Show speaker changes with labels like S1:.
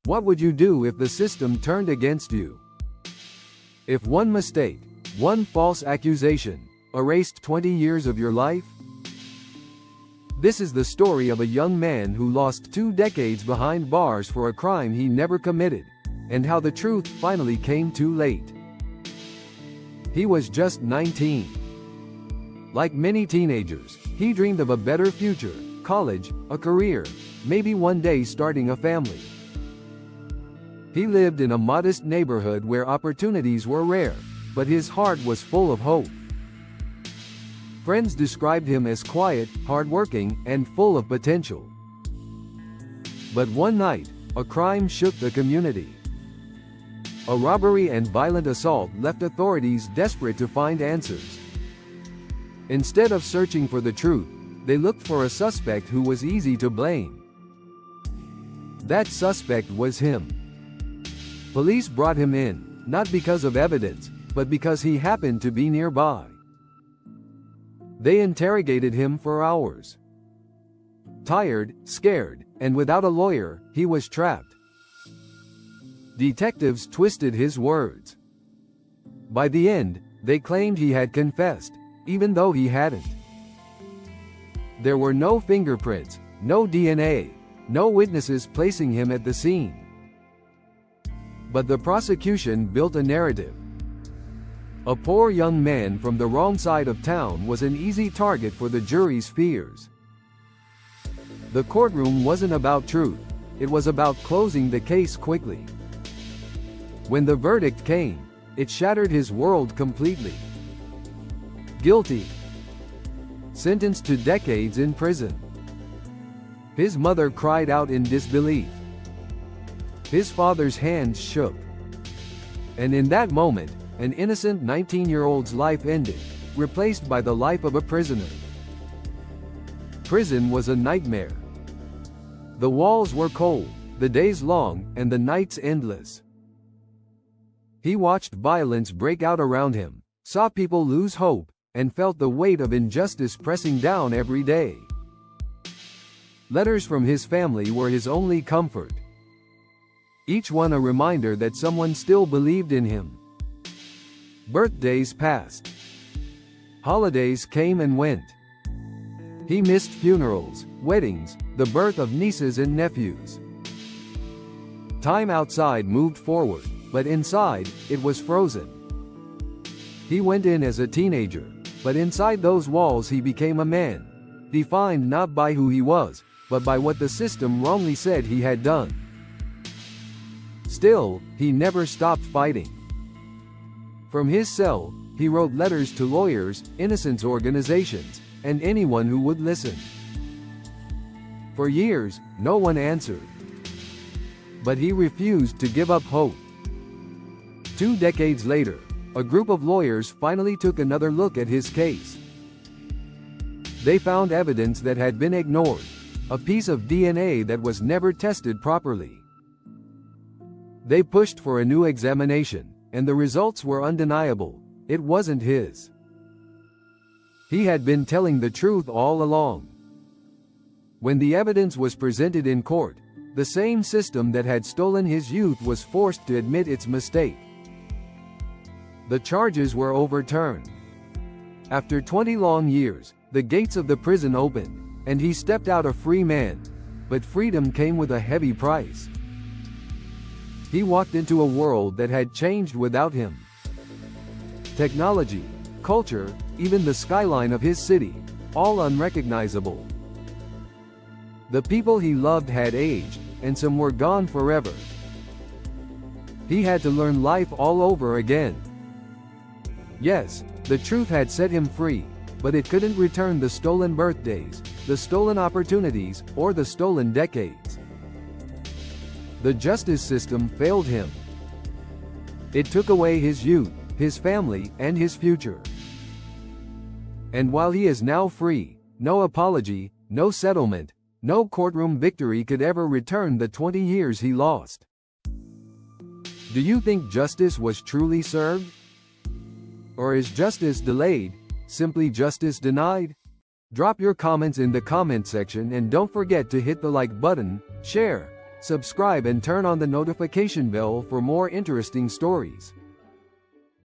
S1: What would you do if the system turned against you? If one mistake, one false accusation, erased 20 years of your life? This is the story of a young man who lost 2 decades behind bars for a crime he never committed, and how the truth finally came too late. He was just 19. Like many teenagers, he dreamed of a better future, college, a career, maybe one day starting a family. He lived in a modest neighborhood where opportunities were rare, but his heart was full of hope. Friends described him as quiet, hardworking, and full of potential. But one night, a crime shook the community. A robbery and violent assault left authorities desperate to find answers. Instead of searching for the truth, they looked for a suspect who was easy to blame. That suspect was him. Police brought him in, not because of evidence, but because he happened to be nearby. They interrogated him for hours. Tired, scared, and without a lawyer, he was trapped. Detectives twisted his words. By the end, they claimed he had confessed, even though he hadn't. There were no fingerprints, no DNA, no witnesses placing him at the scene. But the prosecution built a narrative. A poor young man from the wrong side of town was an easy target for the jury's fears. The courtroom wasn't about truth, it was about closing the case quickly. When the verdict came, it shattered his world completely. Guilty. Sentenced to decades in prison. His mother cried out in disbelief. His father's hands shook. And in that moment, an innocent 19-year-old's life ended, replaced by the life of a prisoner. Prison was a nightmare. The walls were cold, the days long, and the nights endless. He watched violence break out around him, saw people lose hope, and felt the weight of injustice pressing down every day. Letters from his family were his only comfort. Each one a reminder that someone still believed in him. Birthdays passed. Holidays came and went. He missed funerals, weddings, the birth of nieces and nephews. Time outside moved forward, but inside, it was frozen. He went in as a teenager, but inside those walls he became a man, defined not by who he was, but by what the system wrongly said he had done. Still, he never stopped fighting. From his cell, he wrote letters to lawyers, innocence organizations, and anyone who would listen. For years, no one answered. But he refused to give up hope. 2 decades later, a group of lawyers finally took another look at his case. They found evidence that had been ignored, a piece of DNA that was never tested properly. They pushed for a new examination, and the results were undeniable. It wasn't his. He had been telling the truth all along. When the evidence was presented in court, the same system that had stolen his youth was forced to admit its mistake. The charges were overturned. After 20 long years, the gates of the prison opened, and he stepped out a free man. But freedom came with a heavy price. He walked into a world that had changed without him. Technology, culture, even the skyline of his city, all unrecognizable. The people he loved had aged, and some were gone forever. He had to learn life all over again. Yes, the truth had set him free, but it couldn't return the stolen birthdays, the stolen opportunities, or the stolen decades. The justice system failed him. It took away his youth, his family, and his future. And while he is now free, no apology, no settlement, no courtroom victory could ever return the 20 years he lost. Do you think justice was truly served? Or is justice delayed, simply justice denied? Drop your comments in the comment section and don't forget to hit the like button, share, Subscribe and turn on the notification bell for more interesting stories.